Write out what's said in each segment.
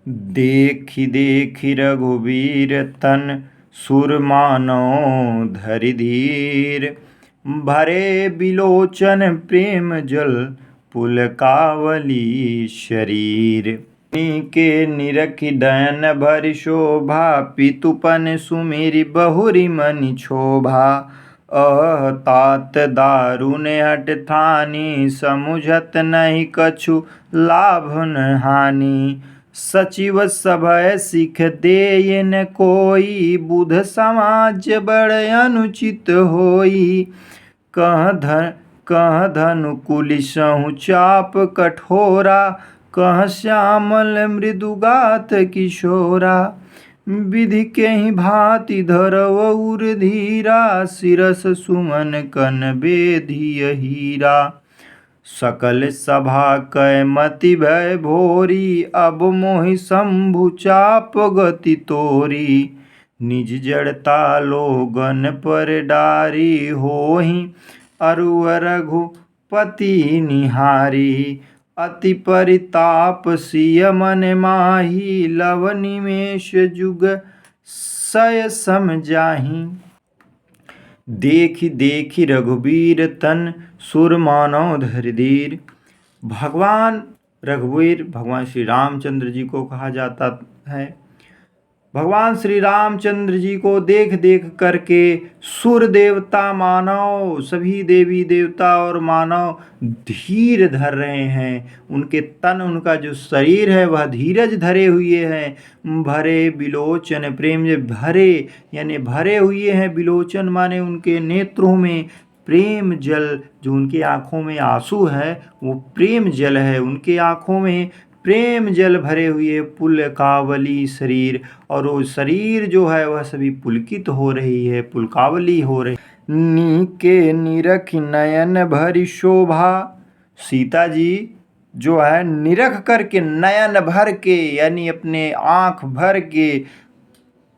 देखि देखि रघुवीर तन सुर मानो धरि धीर। भरे बिलोचन प्रेम जल पुलकावली शरीर। के निरखि दयन भरि शोभा पितुपन सुमिरि बहुरि मनि क्षोभा। तात दारुण हठ ठानी समुझत नहीं कछु लाभ न हानि। सचिव सभय सिख देय न कोई बुध समाज बड़ अनुचित होई। कह धनु कुलिसहु चाप कठोरा कह श्यामल मृदुगात किशोरा। विधि के ही भांति धरव उर धीरा शिरस सुमन कन बेधिय हीरा। सकल सभा कै मति भय भोरी अब मोहि शंभु चाप गति तोरी। निज जड़ता लोगन पर डारी होहि अरु रघुपति निहारी। अति परिताप सिय मन माही लव निमेष जुग सय सम जाहि। देखि देखि रघुवीर तन सुर मानो धरि धीर। भगवान रघुवीर भगवान श्री रामचंद्र जी को कहा जाता है। भगवान श्री रामचंद्र जी को देख देख करके सुर देवता मानव सभी देवी देवता और मानव धीर धर रहे हैं। उनके तन उनका जो शरीर है वह धीरज धरे हुए हैं। भरे बिलोचन प्रेम भरे यानी भरे हुए हैं। बिलोचन माने उनके नेत्रों में प्रेम जल, जो उनके आँखों में आंसू है वो प्रेम जल है। उनके आँखों में प्रेम जल भरे हुए पुलकावली शरीर, और वो शरीर जो है वह सभी पुलकित हो रही है, पुलकावली हो रही। नीके निरख नयन भरी शोभा। सीता जी जो है निरख करके नयन भर के यानी अपने आँख भर के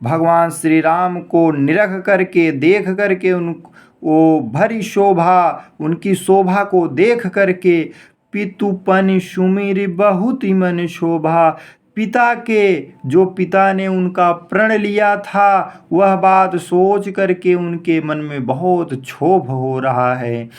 भगवान श्री राम को निरख करके देख करके वो भरी शोभा, उनकी शोभा को देख करके पितुपन सुमिरि बहुत मन शोभा। पिता के जो पिता ने उनका प्रण लिया था वह बात सोच करके उनके मन में बहुत क्षोभ हो रहा है।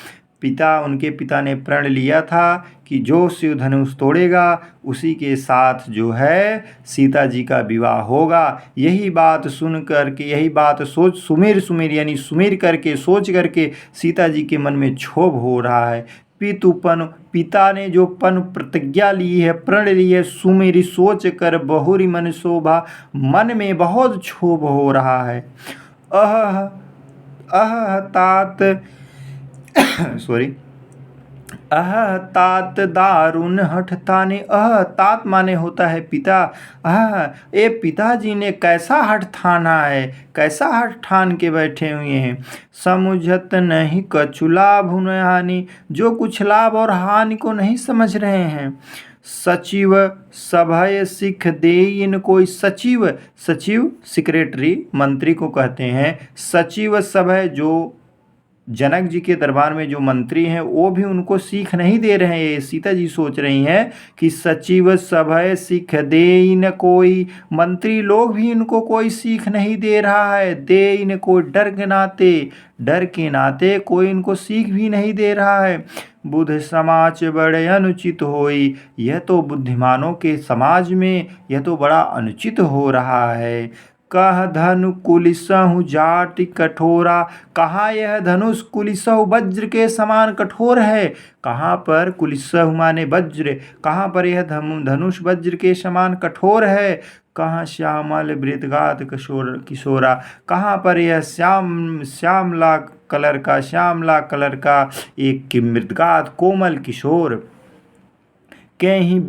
उनके पिता ने प्रण लिया था कि जो शिव धनुष तोड़ेगा उसी के साथ जो है सीता जी का विवाह होगा। यही बात सुन करके, यही बात सोच सुमिर यानी सुमिर करके सोच करके सीता जी के मन में क्षोभ हो रहा है। पिता ने जो प्रतिज्ञा ली है, प्रण ली है, सुमिर सोच कर बहुरी मन शोभा, मन में बहुत क्षोभ हो रहा है। तात तात दारुण हठ ठाने। तात माने होता है पिता। ये पिताजी ने कैसा हठ ठाना है, कैसा हठ ठान के बैठे हुए हैं। समुझत नहीं कछु लाभ न हानि, जो कुछ लाभ और हानि को नहीं समझ रहे हैं। सचिव सभय सिख देइन कोई। सचिव सेक्रेटरी मंत्री को कहते हैं। सचिव सभय जो जनक जी के दरबार में जो मंत्री हैं वो भी उनको सीख नहीं दे रहे हैं। सीता जी सोच रही हैं कि सचिव सभय सिख देइन कोई, मंत्री लोग भी इनको कोई सीख नहीं दे रहा है। देइन कोई डर के नाते कोई इनको सीख भी नहीं दे रहा है। बुध समाज बड़े अनुचित होई। यह तो बुद्धिमानों के समाज में यह तो बड़ा अनुचित हो रहा है। कह धनु कुलिसहु जाति कठोरा। कहाँ यह धनुष कुलिसहु वज्र के समान कठोर है। कहाँ पर कुलिसहु माने वज्र, कहाँ पर यह धनुष वज्र के समान कठोर है। कहाँ श्यामल मृदगात किशोरा। कहाँ पर यह श्यामला कलर का एक मृदगात कोमल किशोर। कहीं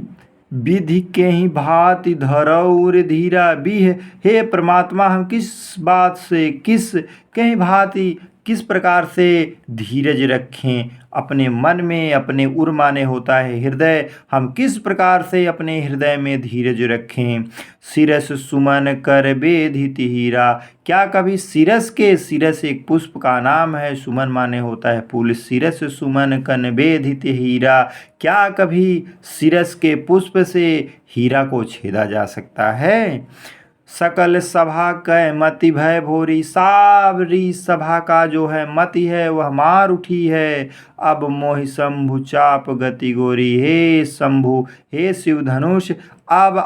विधि के ही भांति धरौर धीरा। भी हे परमात्मा हम किस बात से, किस कहीं भांति किस प्रकार से धीरज रखें अपने मन में। अपने उर माने होता है हृदय, हम किस प्रकार से अपने हृदय में धीरज रखें। शिरस सुमन कर बेधित हीरा, क्या कभी शिरस के, शिरस एक पुष्प का नाम है, सुमन माने होता है फूल। शिरस सुमन कन बेधित हीरा, क्या कभी शिरस के पुष्प से हीरा को छेदा जा सकता है। सकल सभा कै मति भय भोरी, सारी सभा का जो है मति है वह मार उठी है। अब मोहि शंभु चाप गति गोरी, हे शंभु, हे शिव धनुष, अब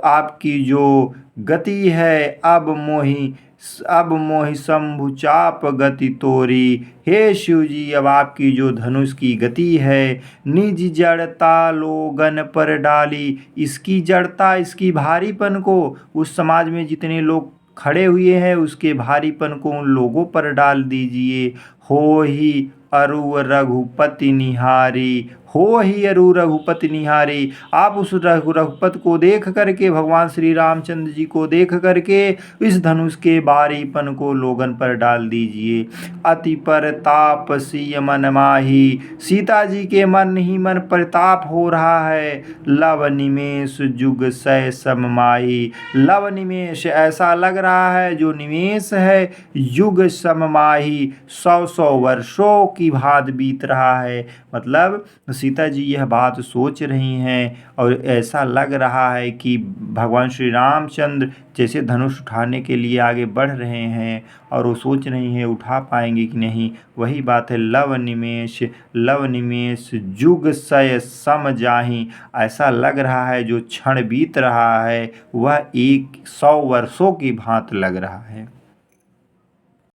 आपकी जो गति है, अब मोहि शंभु चाप गति तोरी। हे शिव जी, अब आपकी जो धनुष की गति है, निज जड़ता लोगन पर डाली, इसकी जड़ता, इसकी भारीपन को उस समाज में जितने लोग खड़े हुए हैं उसके भारीपन को उन लोगों पर डाल दीजिए। हो ही अरु रघुपति निहारी, हो ही अरु रघुपति निहारी, आप उस रघुपति को देख करके, भगवान श्री रामचंद्र जी को देख करके इस धनुष के भारीपन को लोगन पर डाल दीजिए। अति परताप सिय मन माही, सीता जी के मन ही मन प्रताप हो रहा है। लव निमेष जुग सै सम माही, लव निमेष ऐसा लग रहा है जो निमेष है, युग सम माही 100 वर्षों की भांति बीत रहा है। मतलब सीता जी यह बात सोच रही हैं और ऐसा लग रहा है कि भगवान श्री रामचंद्र जैसे धनुष उठाने के लिए आगे बढ़ रहे हैं और वो सोच रही हैं उठा पाएंगे कि नहीं। वही बात है, लव निमेष जुग सय सम जाहि, ऐसा लग रहा है जो क्षण बीत रहा है वह 100 वर्षों की भांति लग रहा है।